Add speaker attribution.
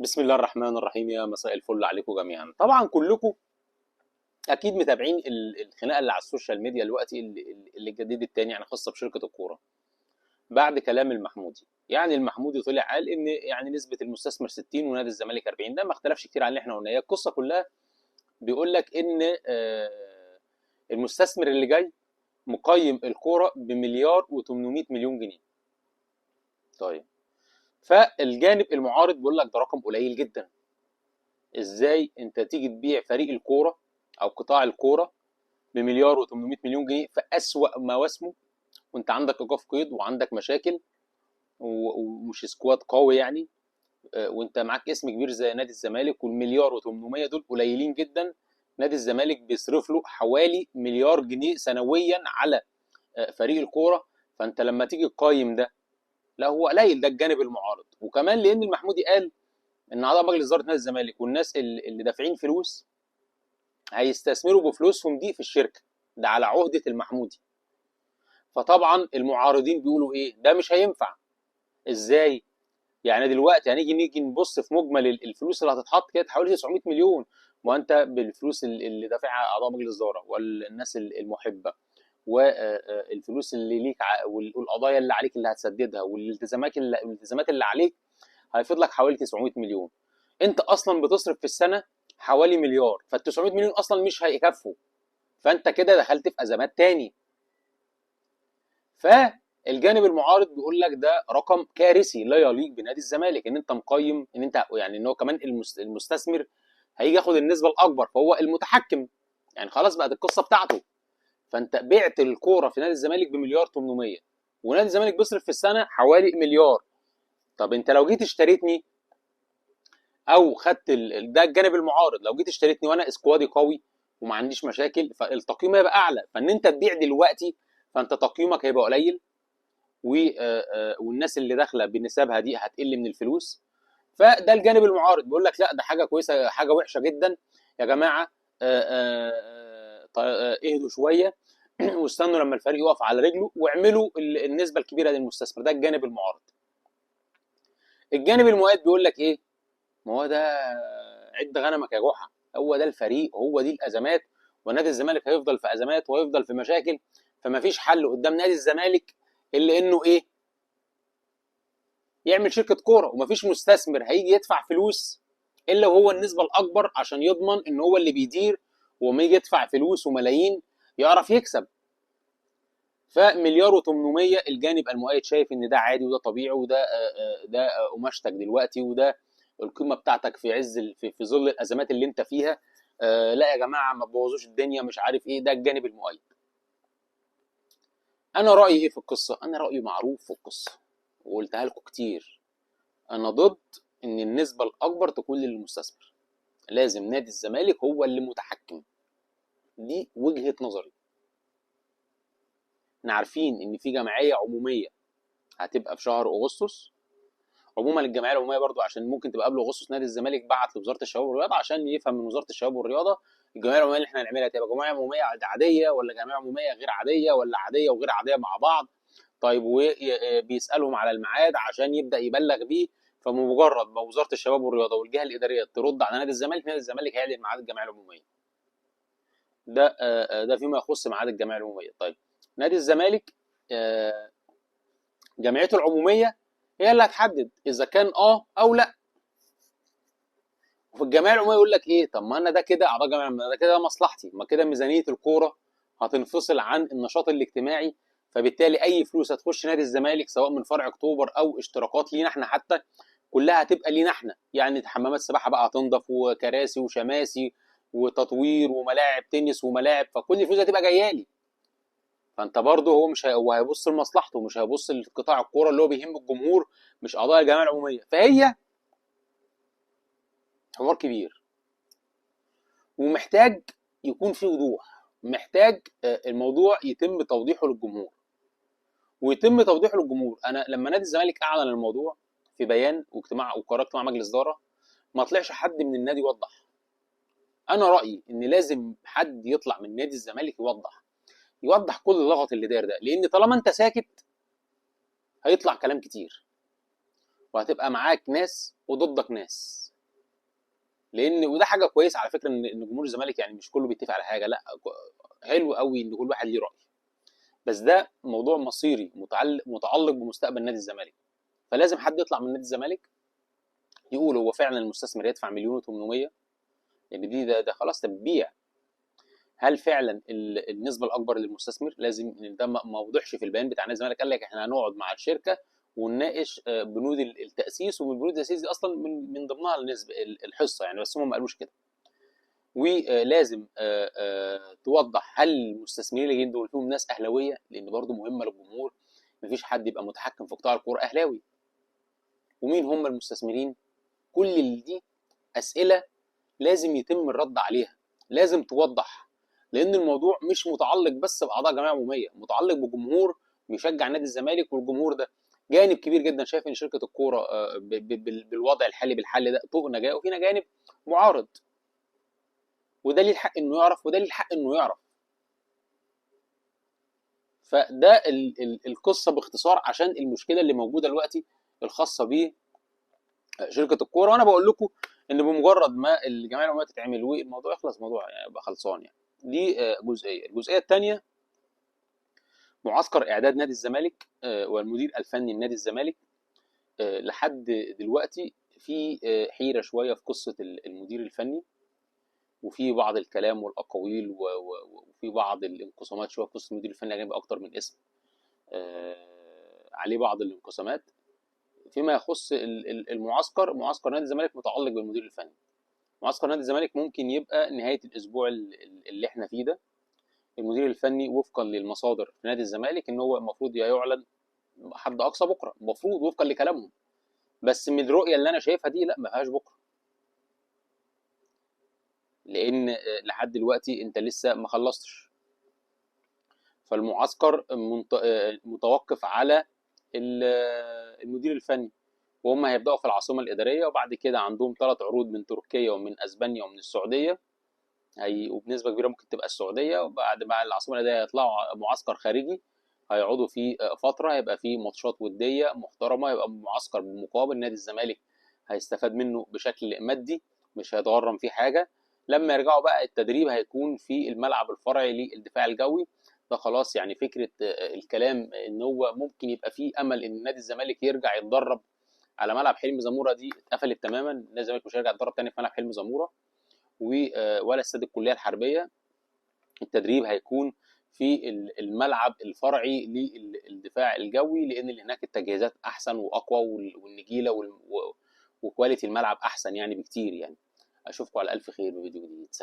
Speaker 1: بسم الله الرحمن الرحيم، يا مساء الفل عليكم جميعا. طبعا كلكم اكيد متابعين الخناقه اللي على السوشيال ميديا دلوقتي اللي اتجددت تاني، يعني خاصه بشركه الكوره بعد كلام المحمودي. يعني المحمودي طلع قال ان يعني نسبه المستثمر 60 ونادي الزمالك 40. ده ما اختلفش كتير عن اللي احنا قلناه. هي القصه كلها بيقول لك ان المستثمر اللي جاي مقيم الكوره بمليار و800 مليون جنيه. طيب، فالجانب المعارض بيقول لك ده رقم قليل جدا. ازاي انت تيجي تبيع فريق الكوره او قطاع الكوره بمليار و800 مليون جنيه في اسوأ مواسمه، وانت عندك ايقاف قيد وعندك مشاكل ومش سكواد قوي يعني. وانت معاك اسم كبير زي نادي الزمالك، والمليار و800 دول قليلين جدا. نادي الزمالك بيصرف له حوالي مليار جنيه سنويا على فريق الكوره. فانت لما تيجي تقيم ده، لا هو قليل. ده الجانب المعارض. وكمان لان المحمودي قال ان اعضاء مجلس اداره نادي الزمالك والناس اللي دافعين فلوس هيستثمروا بفلوسهم دي في الشركه. ده على عهده المحمودي. فطبعا المعارضين بيقولوا ايه؟ ده مش هينفع. ازاي؟ يعني دلوقتي هنيجي نبص في مجمل الفلوس اللي هتتحط كده حوالي 900 مليون. وانت بالفلوس اللي دافعها اعضاء مجلس الاداره والناس المحبه، والفلوس اللي ليك والقضايا اللي عليك اللي هتسددها والالتزامات اللي عليك، هيفيض لك حوالي 900 مليون. انت اصلا بتصرف في السنه حوالي مليار، فال 900 مليون اصلا مش هيكفوا. فانت كده دخلت في ازمات تاني. فالجانب المعارض بيقول لك ده رقم كارثي لا يليق بنادي الزمالك. ان انت مقيم ان انت يعني ان هو كمان المستثمر هيجي ياخد النسبه الاكبر، فهو المتحكم. يعني خلاص بقت القصه بتاعته. فانت بعت الكوره في نادي الزمالك بمليار 800، ونادي الزمالك بيصرف في السنه حوالي مليار. طب انت لو جيت اشتريتني او خدت ده الجانب المعارض، لو جيت اشتريتني وانا اسكوادي قوي وما عنديش مشاكل، فالتقييم هيبقى اعلى. فان انت تبيع دلوقتي، فانت تقييمك هيبقى قليل، والناس اللي داخله بنسبها دي هتقل من الفلوس. فده الجانب المعارض بيقول لك لا ده حاجه كويسه، حاجه وحشه جدا يا جماعه. اهدوا شويه واستنوا لما الفريق يقف على رجله واعملوا النسبه الكبيره للمستثمر. ده الجانب المعارض. الجانب المؤيد بيقول لك ايه؟ ما هو ده عد غنمك يا جحا. هو ده الفريق، هو دي الازمات، ونادي الزمالك هيفضل في ازمات وهيفضل في مشاكل. فما فيش حل قدام نادي الزمالك الا انه ايه؟ يعمل شركه كوره. ومفيش مستثمر هيجي يدفع فلوس الا وهو النسبه الاكبر عشان يضمن ان هو اللي بيدير. وما يجي يدفع فلوس وملايين يعرف يكسب. فمليار و800 الجانب المؤيد شايف ان ده عادي وده طبيعي، وده ده قماشتك دلوقتي، وده القيمه بتاعتك في عز في ظل الازمات اللي انت فيها. لا يا جماعه ما تبوظوش الدنيا، مش عارف ايه. ده الجانب المؤيد. انا رايي ايه في القصه؟ انا رايي معروف في القصه وقلتها لكم كتير. انا ضد ان النسبه الاكبر تكون للمستثمر. لازم نادي الزمالك هو اللي متحكم. دي وجهه نظري. احنا عارفين ان في جمعيه عموميه هتبقى في شهر اغسطس. عموما الجمعيه العموميه برضو عشان ممكن تبقى قبل اغسطس، نادي الزمالك بعت لوزاره الشباب والرياضه عشان يفهم من وزاره الشباب والرياضه الجمعيه العموميه اللي احنا هنعملها تبقى جمعيه عموميه عاديه ولا جمعيه عموميه غير عاديه ولا عاديه وغير عاديه مع بعض. طيب، وبيسالهم على الميعاد عشان يبدا يبلغ بيه. فمجرد ما وزاره الشباب والرياضه والجهه الاداريه ترد على نادي الزمالك، نادي الزمالك هيعلن ميعاد الجمعيه العموميه. ده فيما يخص ميعاد الجمعيه العموميه. طيب، نادي الزمالك جمعيته العموميه هي اللي هتحدد اذا كان او لا. وفي الجمعيه العموميه يقول لك ايه؟ طب ما انا ده كده اعضاء جمعيه العموميه، ده كده مصلحتي. ما كده ميزانيه الكوره هتنفصل عن النشاط الاجتماعي. فبالتالي اي فلوس هتخش نادي الزمالك سواء من فرع اكتوبر او اشتراكات لينا احنا حتى، كلها هتبقى لينا احنا. يعني حمامات سباحه بقى هتنضف وكراسي وشماسي وتطوير وملاعب تنس وملاعب، فكل الفلوس هتبقى جايه لي. فانت برضه هو مش هو هيبص لمصلحته، مش هيبص لقطاع الكوره اللي هو بيهم الجمهور، مش اعضاء الجمعيه العموميه. فهي حوار كبير ومحتاج يكون فيه وضوح. محتاج الموضوع يتم توضيحه للجمهور ويتم توضيحه للجمهور. انا لما نادي الزمالك اعلن الموضوع في بيان واجتماع وقرار اجتماع مجلس اداره، ما طلعش حد من النادي يوضح. انا رايي ان لازم حد يطلع من نادي الزمالك يوضح كل اللغط اللي داير ده. لان طالما انت ساكت هيطلع كلام كتير، وهتبقى معاك ناس وضدك ناس. لان وده حاجه كويسه على فكره ان جمهور الزمالك يعني مش كله بيتفق على حاجه، لا حلو قوي ان كل واحد ليه راي، بس ده موضوع مصيري متعلق بمستقبل نادي الزمالك. فلازم حد يطلع من نادي الزمالك يقول هو فعلا المستثمر يدفع 1,800,000، لان ده خلاص تبيع. هل فعلا النسبه الاكبر للمستثمر؟ لازم ده ما وضحش في البيان بتاع نادي الزمالك. قال لك احنا هنقعد مع الشركه ونناقش بنود التاسيس، ومن بنود التاسيس دي اصلا من ضمنها النسبه الحصه يعني، بس هم ما قالوش كده. ولازم توضح هل المستثمرين اللي جايين دول فيهم ناس اهلاويه، لان برضو مهمه للجمهور، مفيش حد يبقى متحكم في قطاع الكوره اهلاوي. ومين هم المستثمرين؟ كل دي اسئله لازم يتم الرد عليها، لازم توضح، لان الموضوع مش متعلق بس باعضاء جمعيه عموميه، متعلق بجمهور بيشجع نادي الزمالك، والجمهور ده جانب كبير جدا شايف ان شركه الكوره بالوضع الحالي بالحل ده طوق نجاه، وفينا جانب معارض، وده ليه الحق انه يعرف وده ليه الحق انه يعرف. فده القصه باختصار عشان المشكله اللي موجوده دلوقتي الخاصه بشركه الكوره. وانا بقول لكم ان بمجرد ما الجمعيه العموميه تتعمل والموضوع يخلص، الموضوع يعني يبقى خلصان يعني. دي جزئيه. الجزئيه الثانيه معسكر اعداد نادي الزمالك والمدير الفني لنادي الزمالك. لحد دلوقتي في حيره شويه في قصه المدير الفني، وفي بعض الكلام والاقاويل وفي بعض الانقسامات شويه في قصه المدير الفني، جنب اكتر من اسم عليه بعض الانقسامات. فيما يخص المعسكر، معسكر نادي الزمالك متعلق بالمدير الفني. معسكر نادي الزمالك ممكن يبقى نهايه الاسبوع اللي احنا فيه ده. المدير الفني وفقا للمصادر في نادي الزمالك ان هو المفروض يعلن حد اقصى بكره، المفروض وفقا لكلامهم، بس من الرؤيه اللي انا شايفها دي لا، ما فيهاش بكره، لان لحد دلوقتي انت لسه ما خلصتش. فالمعسكر متوقف على المدير الفني، وهم هيبداوا في العاصمه الاداريه، وبعد كده عندهم 3 عروض من تركيا ومن اسبانيا ومن السعوديه، وبنسبه كبيره ممكن تبقى السعوديه. وبعد ما العاصمه الاداريه يطلعوا معسكر خارجي هيقعدوا فيه فتره، هيبقى فيه ماتشات وديه محترمه، يبقى معسكر بالمقابل نادي الزمالك هيستفاد منه بشكل مادي، مش هيتغرم فيه حاجه. لما يرجعوا بقى التدريب هيكون في الملعب الفرعي للدفاع الجوي. ده خلاص يعني فكره الكلام ان هو ممكن يبقى فيه امل ان نادي الزمالك يرجع يتدرب على ملعب حلمي زموره دي اتقفلت تماما. نادي الزمالك مش هيرجع يتدرب تاني في ملعب حلمي زموره ولا استاد الكليه الحربيه. التدريب هيكون في الملعب الفرعي للدفاع الجوي، لان اللي هناك التجهيزات احسن واقوى، والنجيله وكواليتي الملعب احسن يعني بكتير يعني. اشوفكم على الف خير بفيديو جديد. سلام.